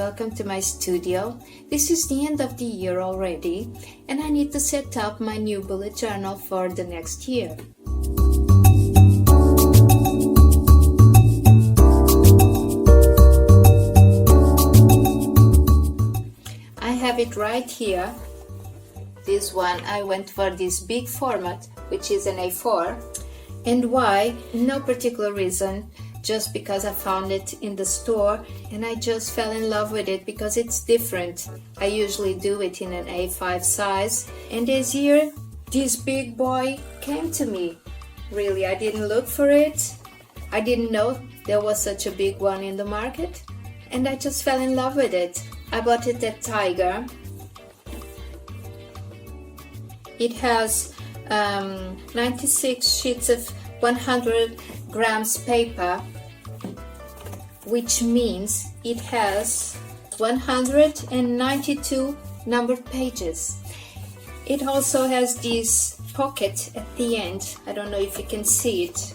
welcome to my studio. This is the end of the year already, and I need to set up my new bullet journal for the next year. I have it right here. This one, I went for this big format, which is an A4. And why? No particular reason, just because I found it in the store and I just fell in love with it because it's different. I usually do it in an A5 size, and this year this big boy came to me. Really, I didn't look for it. I didn't know there was such a big one in the market, and I just fell in love with it. I bought it at Tiger. It has 96 sheets of 100 grams paper, which means it has 192 numbered pages. It also has this pocket at the end. I don't know if you can see it.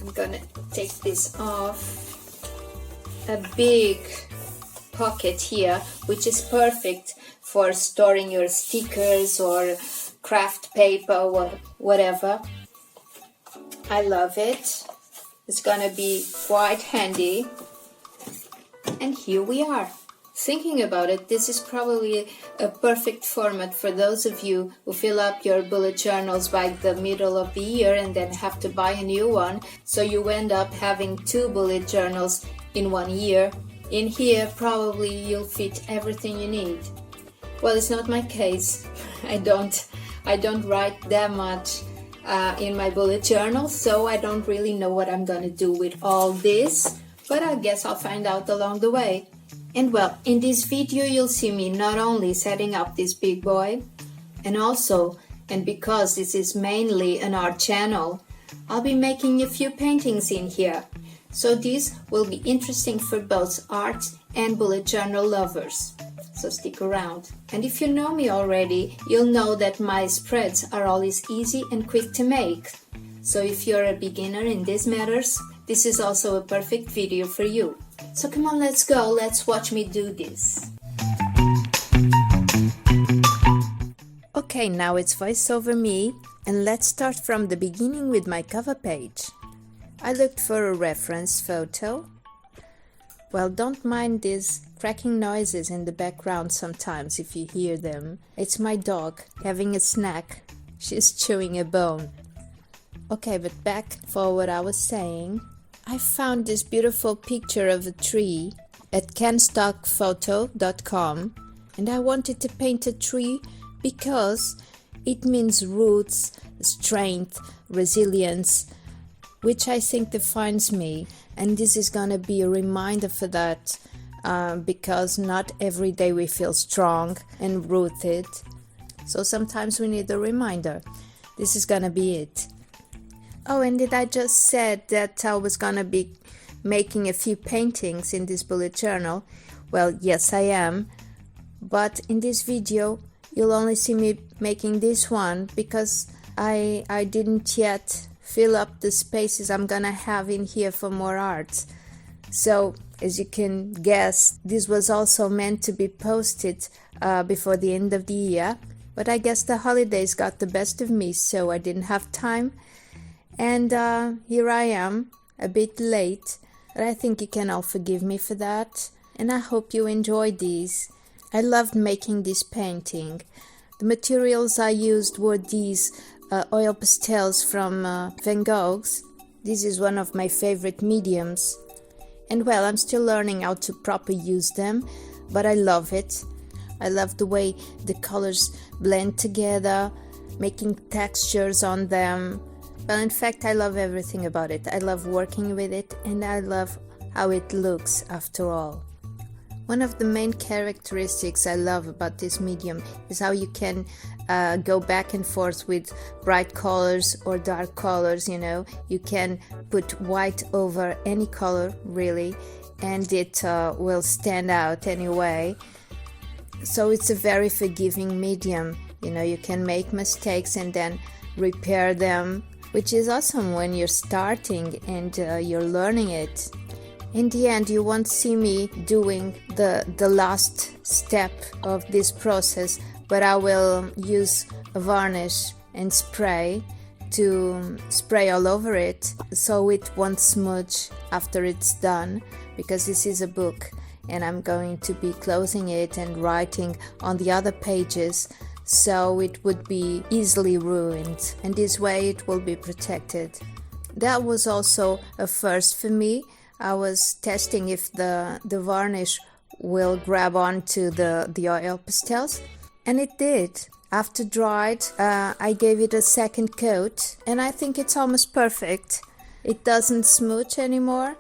I'm gonna take this off. A big pocket here, which is perfect for storing your stickers or craft paper or whatever. I love it. It's gonna be quite handy. And here we are. Thinking about it, this is probably a perfect format for those of you who fill up your bullet journals by the middle of the year and then have to buy a new one, so you end up having 2 bullet journals in 1 year. In here, probably you'll fit everything you need. Well, it's not my case. I don't write that much in my bullet journal, so I don't really know what I'm gonna do with all this, but I guess I'll find out along the way. And well, in this video you'll see me not only setting up this big boy, and also, and because this is mainly an art channel, I'll be making a few paintings in here. So this will be interesting for both art and bullet journal lovers. So stick around. And if you know me already, you'll know that my spreads are always easy and quick to make. So if you're a beginner in these matters, this is also a perfect video for you. So come on, let's go. Let's watch me do this. Okay, now it's voice over me, and let's start from the beginning with my cover page. I looked for a reference photo. Well, don't mind these cracking noises in the background sometimes if you hear them. It's my dog having a snack. She's chewing a bone. Okay, but back for what I was saying. I found this beautiful picture of a tree at canstockphoto.com, and I wanted to paint a tree because it means roots, strength, resilience, which I think defines me, and this is gonna be a reminder for that, because not every day we feel strong and rooted, so sometimes we need a reminder. This is gonna be it. Oh, and did I just said that I was gonna be making a few paintings in this bullet journal? Well, yes I am, but in this video you'll only see me making this one because I didn't yet fill up the spaces I'm gonna have in here for more art. So as you can guess, this was also meant to be posted before the end of the year, but I guess the holidays got the best of me, so I didn't have time, and here I am, a bit late, but I think you can all forgive me for that, and I hope you enjoyed these. I loved making this painting. The materials I used were these oil pastels from Van Gogh's. This is one of my favorite mediums, and well, I'm still learning how to properly use them, but I love it. I love the way the colors blend together, making textures on them. Well, in fact, I love everything about it. I love working with it, and I love how it looks after all. One of the main characteristics I love about this medium is how you can go back and forth with bright colors or dark colors, you know. You can put white over any color, really, and it will stand out anyway. So it's a very forgiving medium. You know, you can make mistakes and then repair them, which is awesome when you're starting and you're learning it. In the end, you won't see me doing the last step of this process, but I will use a varnish and spray to spray all over it so it won't smudge after it's done, because this is a book and I'm going to be closing it and writing on the other pages, so it would be easily ruined, and this way it will be protected. That was also a first for me. I was testing if the varnish will grab onto the oil pastels, and it did. After dried, I gave it a second coat, and I think it's almost perfect. It doesn't smudge anymore,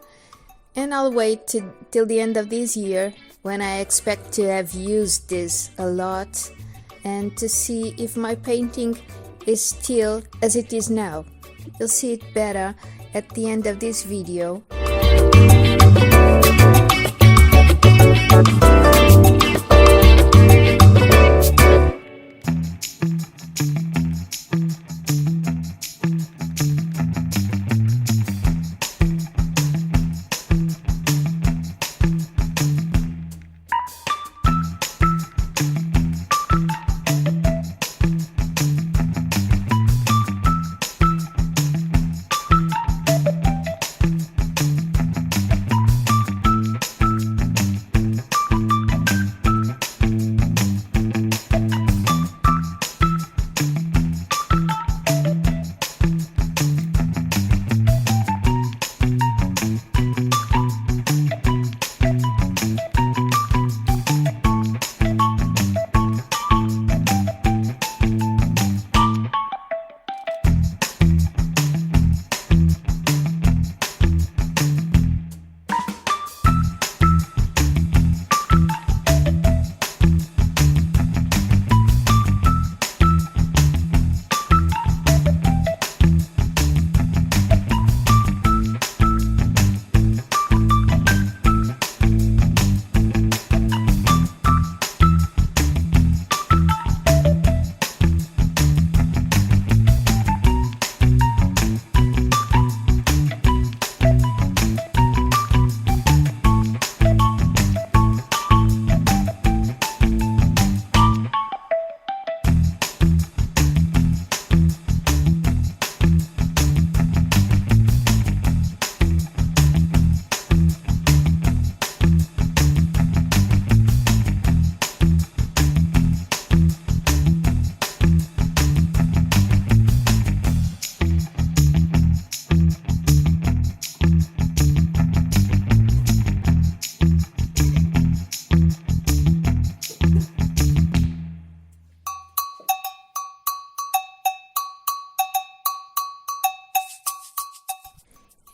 and I'll wait till the end of this year, when I expect to have used this a lot, and to see if my painting is still as it is now. You'll see it better at the end of this video.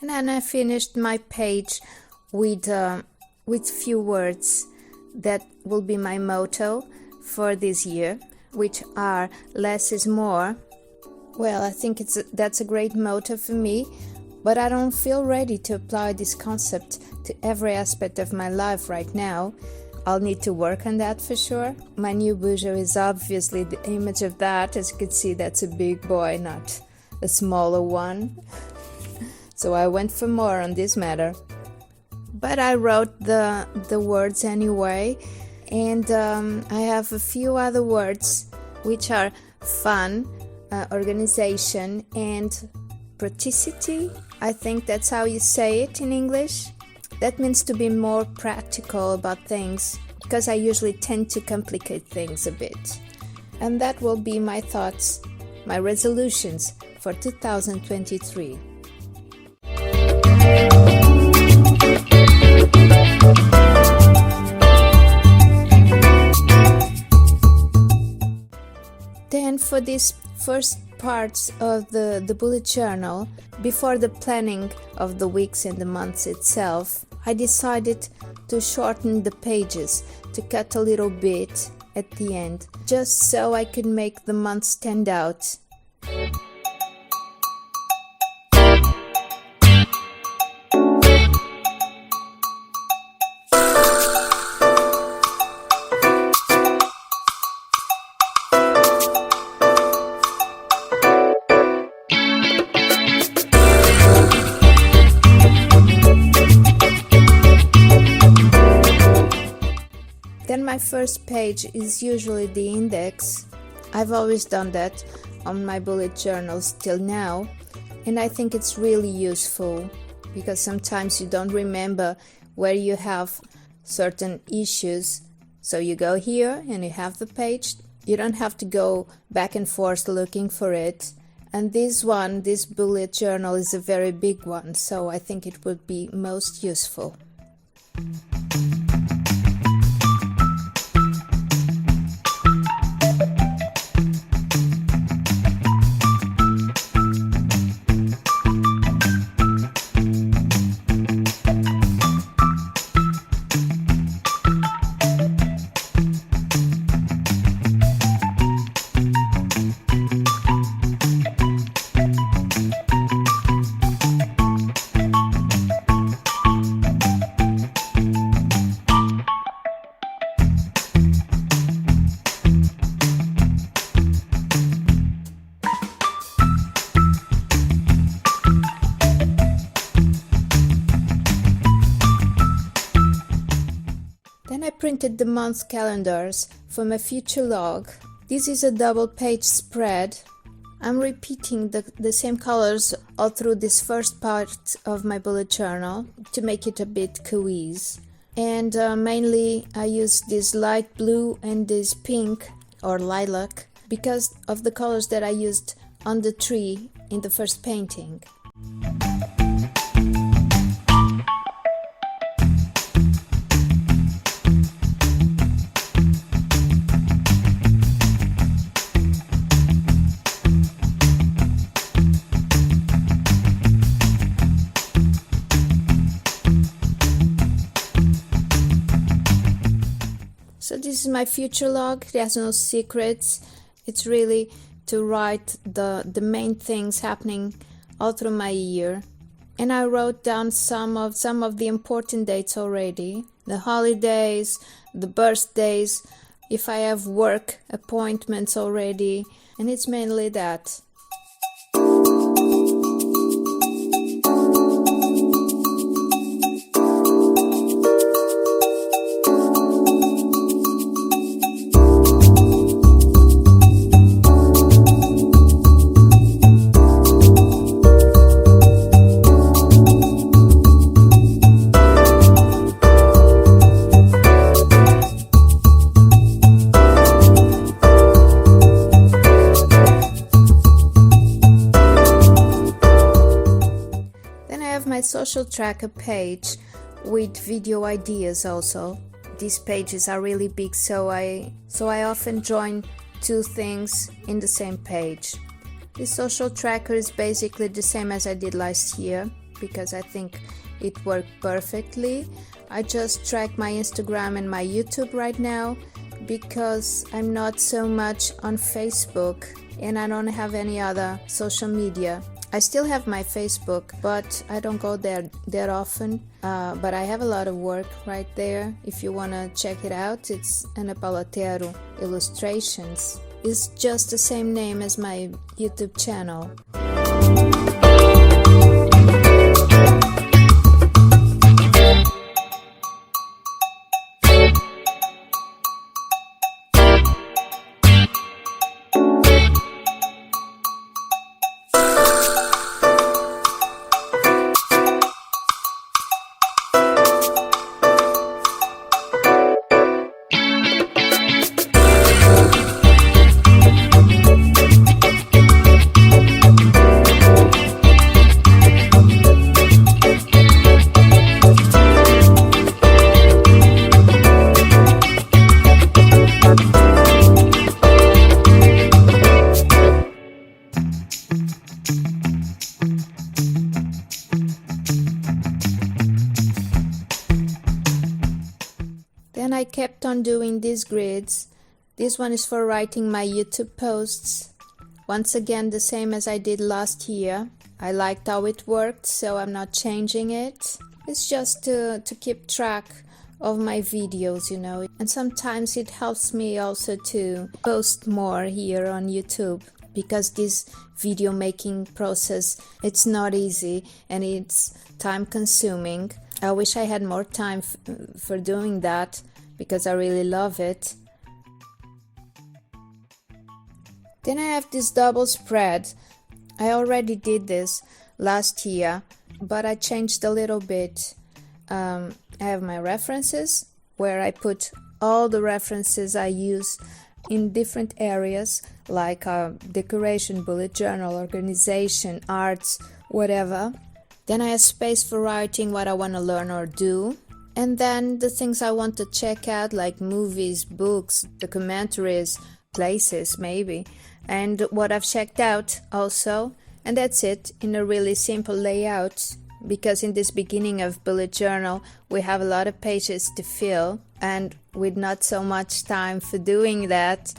And then I finished my page with few words that will be my motto for this year, which are less is more. Well, I think that's a great motto for me, but I don't feel ready to apply this concept to every aspect of my life right now. I'll need to work on that for sure. My new bujo is obviously the image of that. As you can see, that's a big boy, not a smaller one. So I went for more on this matter. But I wrote the words anyway, and I have a few other words which are fun, organization, and practicity. I think that's how you say it in English. That means to be more practical about things, because I usually tend to complicate things a bit. And that will be my thoughts, my resolutions for 2023. Then for these first parts of the bullet journal, before the planning of the weeks and the months itself, I decided to shorten the pages, to cut a little bit at the end, just so I could make the months stand out. my first page is usually the index. I've always done that on my bullet journals till now, and I think it's really useful because sometimes you don't remember where you have certain issues. So you go here and you have the page. You don't have to go back and forth looking for it. And this bullet journal is a very big one, so I think it would be most useful. Then I printed the month calendars for my future log. This is a double page spread. I'm repeating the same colors all through this first part of my bullet journal to make it a bit cohesive. And mainly I use this light blue and this pink or lilac because of the colors that I used on the tree in the first painting. So this is my future log. There's no secrets. It's really to write the main things happening all through my year. And I wrote down some of the important dates already. The holidays, the birthdays, if I have work appointments already. And it's mainly that. My social tracker page with video ideas also. These pages are really big, so I often join two things in the same page. This social tracker is basically the same as I did last year because I think it worked perfectly. I just track my Instagram and my YouTube right now because I'm not so much on Facebook and I don't have any other social media. I still have my Facebook, but I don't go there that often. But I have a lot of work right there. If you want to check it out, it's Ana Palatero Illustrations. It's just the same name as my YouTube channel. Then I kept on doing these grids. This one is for writing my YouTube posts. Once again, the same as I did last year. I liked how it worked, so I'm not changing it. It's just to keep track of my videos, you know. And sometimes it helps me also to post more here on YouTube, because this video making process, it's not easy and it's time consuming. I wish I had more time for doing that, because I really love it. Then I have this double spread. I already did this last year, but I changed a little bit. I have my references, where I put all the references I use in different areas, like decoration, bullet journal, organization, arts, whatever. Then I have space for writing what I want to learn or do. And then the things I want to check out, like movies, books, documentaries, places maybe, and what I've checked out also. And that's it, in a really simple layout, because in this beginning of bullet journal we have a lot of pages to fill, and with not so much time for doing that,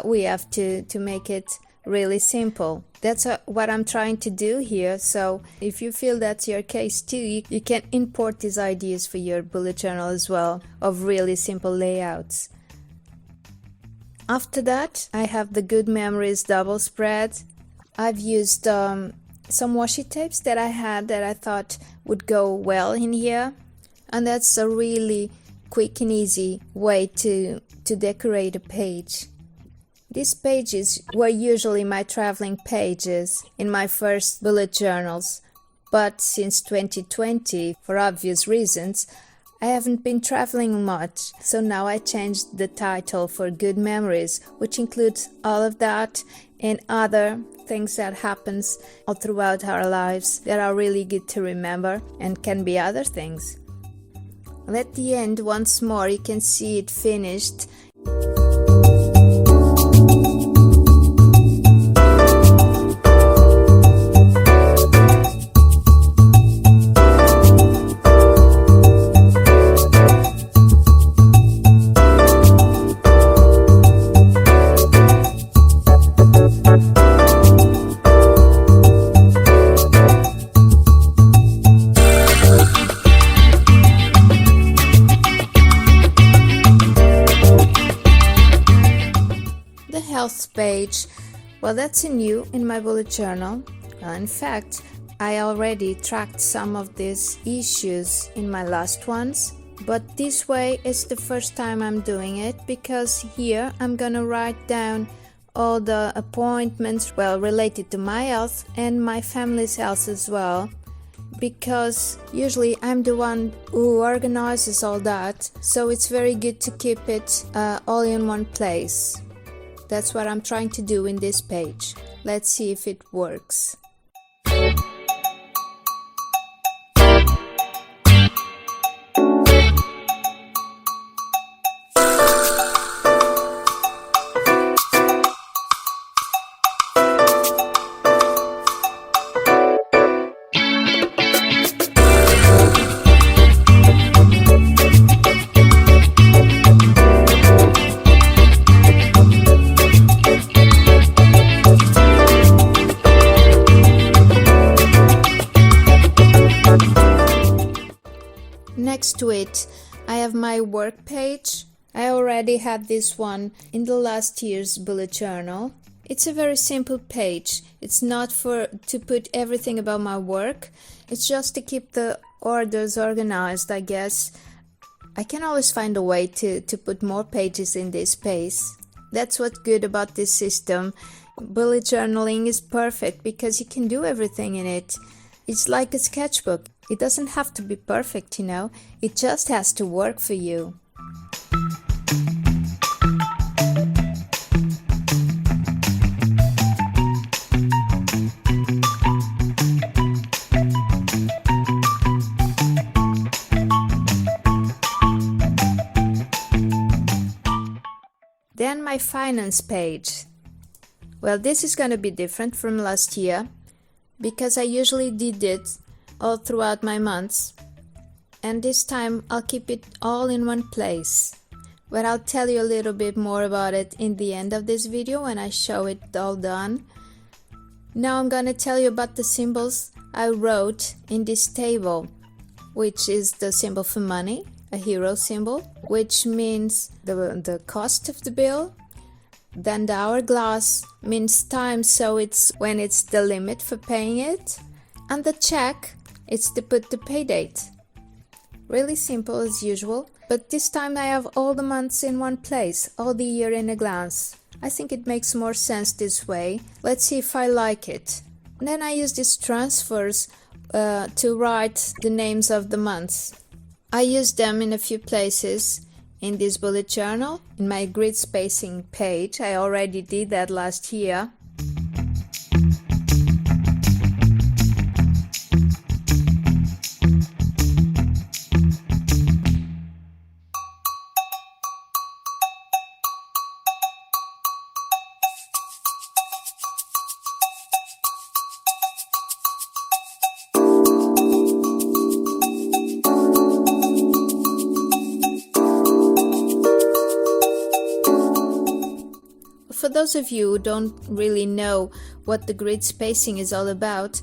we have to make it really simple. That's what I'm trying to do here. So if you feel that's your case too, you can import these ideas for your bullet journal as well, of really simple layouts. After that, I have the Good Memories double spread. I've used some washi tapes that I had that I thought would go well in here, and that's a really quick and easy way to decorate a page. These pages were usually my traveling pages in my first bullet journals, but since 2020, for obvious reasons, I haven't been traveling much, so now I changed the title for Good Memories, which includes all of that and other things that happens all throughout our lives that are really good to remember, and can be other things. And at the end, once more, you can see it finished. Health page. Well, that's new in my bullet journal. In fact, I already tracked some of these issues in my last ones, but this way is the first time I'm doing it, because here I'm gonna write down all the appointments, well, related to my health and my family's health as well, because usually I'm the one who organizes all that, so it's very good to keep it all in one place. That's what I'm trying to do in this page. Let's see if it works. Next to it, I have my work page. I already had this one in the last year's bullet journal. It's a very simple page. It's not to put everything about my work. It's just to keep the orders organized, I guess. I can always find a way to put more pages in this space. That's what's good about this system. Bullet journaling is perfect because you can do everything in it. It's like a sketchbook. It doesn't have to be perfect, you know. It just has to work for you. Then my finance page. Well, this is going to be different from last year because I usually did it all throughout my months, and this time I'll keep it all in one place, but I'll tell you a little bit more about it in the end of this video when I show it all done. Now I'm gonna tell you about the symbols I wrote in this table, which is the symbol for money, a hero symbol, which means the cost of the bill. Then the hourglass means time, so it's when it's the limit for paying it. And the check, it's to put the pay date. Really simple as usual, but this time I have all the months in one place, all the year in a glance. I think it makes more sense this way. Let's see if I like it. And then I use these transfers to write the names of the months. I use them in a few places. In this bullet journal, in my grid spacing page. I already did that last year. For those of you who don't really know what the grid spacing is all about,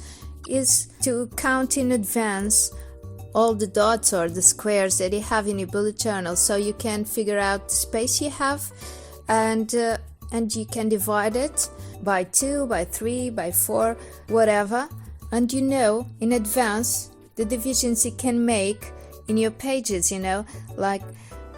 is to count in advance all the dots or the squares that you have in your bullet journal, so you can figure out the space you have, and you can divide it by 2, by 3, by 4, whatever, and you know in advance the divisions you can make in your pages, like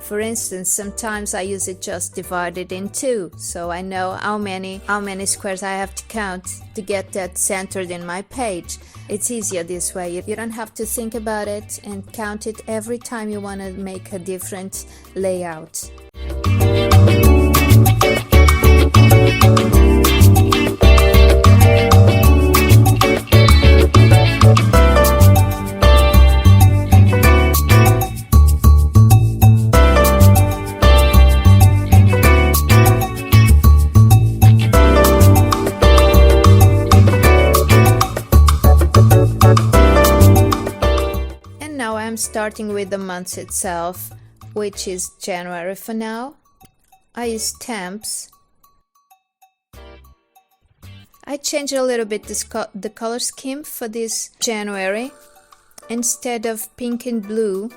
for instance, sometimes I use it just divided in 2, so I know how many squares I have to count to get that centered in my page. It's easier this way. You don't have to think about it and count it every time you want to make a different layout. I'm starting with the month itself, which is January for now. I use stamps. I changed a little bit the color scheme for this January. Instead of pink and blue,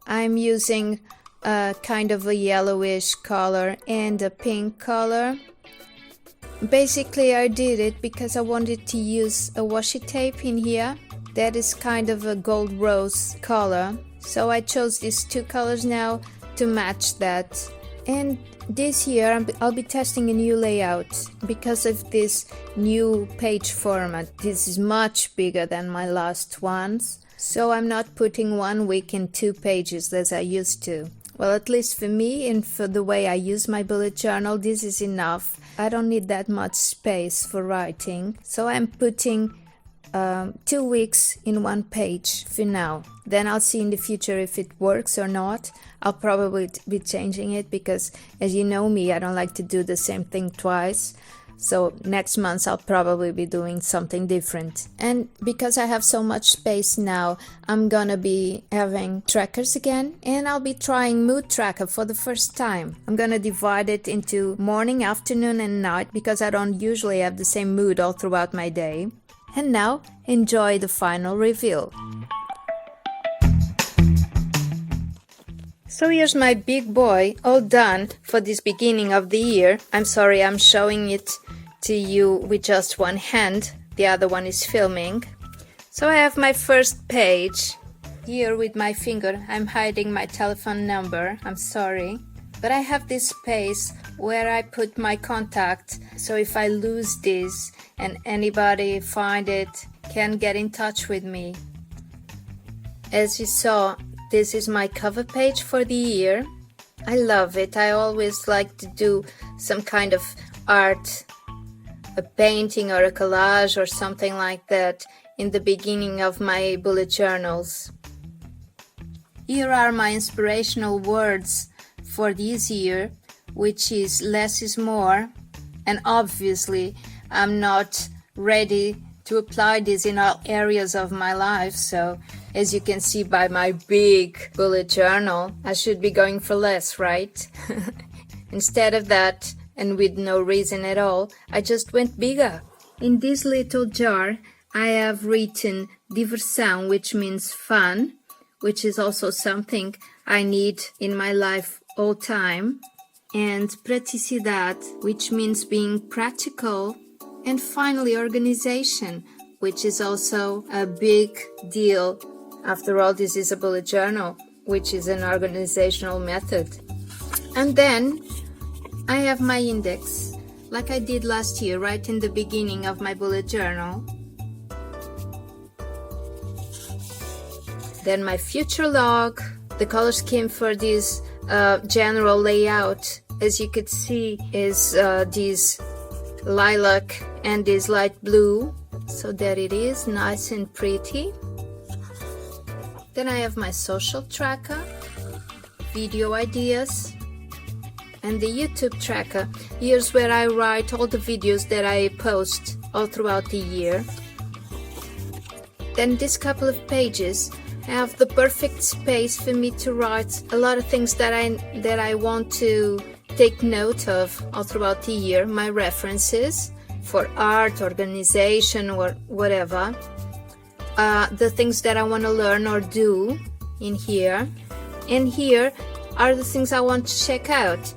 I'm using a kind of a yellowish color and a pink color. Basically, I did it because I wanted to use a washi tape in here. That is kind of a gold rose color, so I chose these two colors now to match that. And this year I'll be testing a new layout because of this new page format. This is much bigger than my last ones, so I'm not putting 1 week in 2 pages as I used to. Well, at least for me and for the way I use my bullet journal, this is enough. I don't need that much space for writing, so I'm putting 2 weeks in 1 page for now. Then I'll see in the future if it works or not. I'll probably be changing it because, as you know me, I don't like to do the same thing twice. So next month I'll probably be doing something different. And because I have so much space now, I'm gonna be having trackers again, and I'll be trying mood tracker for the first time. I'm gonna divide it into morning, afternoon and night because I don't usually have the same mood all throughout my day. And now, enjoy the final reveal. So here's my big boy, all done for this beginning of the year. I'm sorry, I'm showing it to you with just one hand. The other one is filming. So I have my first page. Here with my finger, I'm hiding my telephone number. I'm sorry. But I have this space where I put my contact, so if I lose this and anybody find it, can get in touch with me. As you saw, this is my cover page for the year. I love it. I always like to do some kind of art, a painting or a collage or something like that in the beginning of my bullet journals. Here are my inspirational words for this year, which is less is more, and obviously I'm not ready to apply this in all areas of my life, so as you can see by my big bullet journal, I should be going for less, right? Instead of that, and with no reason at all, I just went bigger. In this little jar I have written diversão, which means fun, which is also something I need in my life all time, and praticidade, which means being practical, and finally organization, which is also a big deal After all, this is a bullet journal, which is an organizational method. And then I have my index, like I did last year, right in the beginning of my bullet journal. Then my future log. The color scheme for this general layout, as you could see, is this lilac and this light blue. So there it is, nice and pretty. Then I have my social tracker, video ideas, and the YouTube tracker. Here's where I write all the videos that I post all throughout the year. Then this couple of pages have the perfect space for me to write a lot of things that I want to take note of all throughout the year, my references for art, organization, or whatever. The things that I want to learn or do in here. And here are the things I want to check out.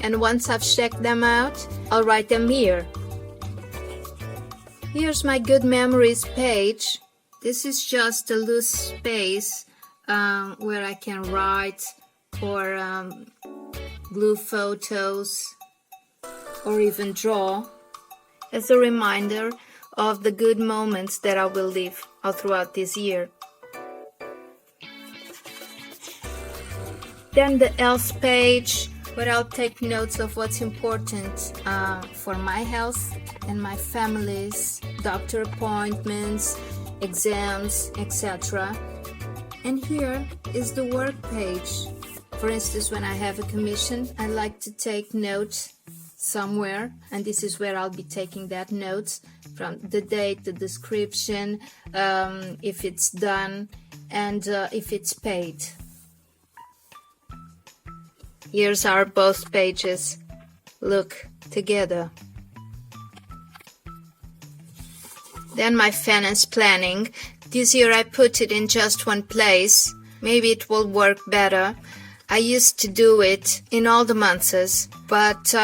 And once I've checked them out, I'll write them here. Here's my good memories page. This is just a loose space where I can write or glue photos or even draw as a reminder of the good moments that I will live all throughout this year. Then the else page, where I'll take notes of what's important for my health and my family's, doctor appointments, exams, etc. And here is the work page. For instance, when I have a commission, I like to take notes somewhere, and this is where I'll be taking that notes, from the date, the description, if it's done, and if it's paid. Here's our both pages look together. Then my finance planning. This year I put it in just one place. Maybe it will work better. I used to do it in all the months, but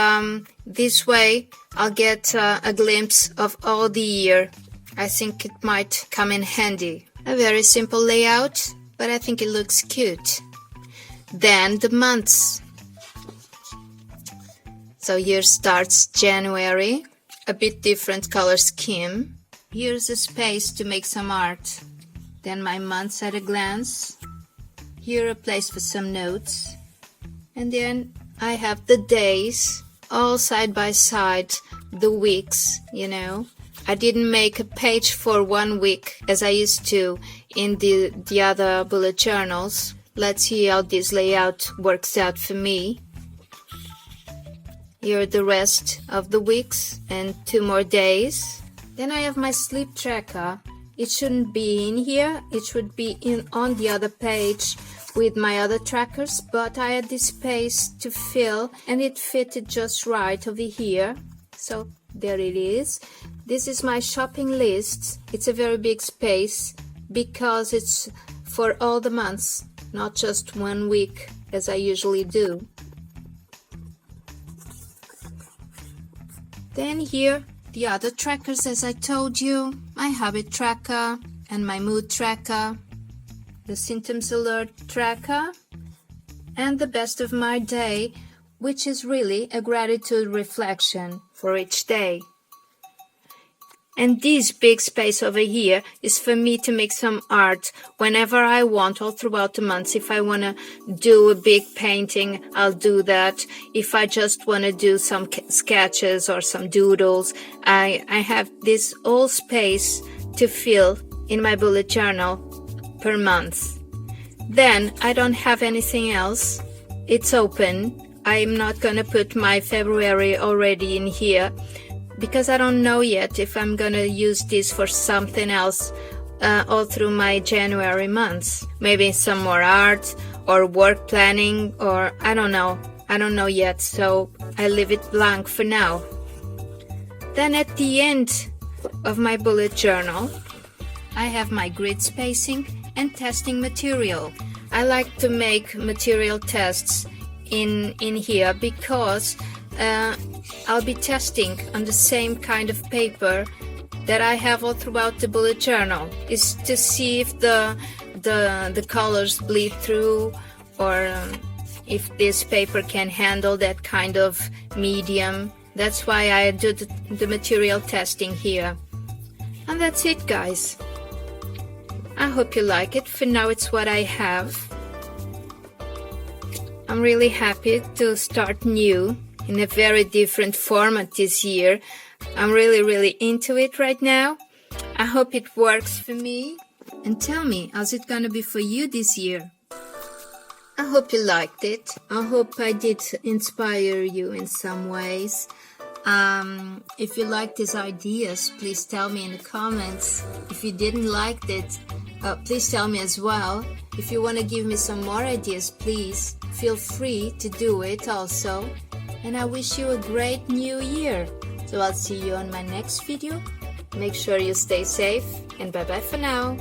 this way I'll get a glimpse of all the year. I think it might come in handy. A very simple layout, but I think it looks cute. Then the months. So here starts January, a bit different color scheme. Here's a space to make some art. Then my months at a glance. Here a place for some notes. And then I have the days, all side by side, the weeks, you know. I didn't make a page for 1 week as I used to in the other bullet journals. Let's see how this layout works out for me. Here are the rest of the weeks and 2 more days. Then I have my sleep tracker. It shouldn't be in here, it should be on the other page with my other trackers, but I had this space to fill and it fitted just right over here. So there it is. This is my shopping list. It's a very big space because it's for all the months, not just 1 week as I usually do. Then here, the other trackers, as I told you, my habit tracker and my mood tracker, the symptoms alert tracker, and the best of my day, which is really a gratitude reflection for each day. And this big space over here is for me to make some art whenever I want, all throughout the months. If I want to do a big painting, I'll do that. If I just want to do some sketches or some doodles, I have this whole space to fill in my bullet journal per month. Then I don't have anything else. It's open. I'm not going to put my February already in here, because I don't know yet if I'm gonna use this for something else all through my January months. Maybe some more art or work planning, or I don't know. I don't know yet, so I leave it blank for now. Then at the end of my bullet journal, I have my grid spacing and testing material. I like to make material tests in here because I'll be testing on the same kind of paper that I have all throughout the bullet journal, is to see if the the colors bleed through, or if this paper can handle that kind of medium. That's why I do the material testing here. And that's it, guys. I hope you like it. For now, it's what I have. I'm really happy to start new in a very different format this year. I'm really into it right now. I hope it works for me. And tell me, how's it gonna be for you this year? I hope you liked it. I hope I did inspire you in some ways. If you liked these ideas, please tell me in the comments. If you didn't like it, please tell me as well. If you want to give me some more ideas, please feel free to do it also. And I wish you a great new year. So I'll see you on my next video. Make sure you stay safe, and bye bye for now.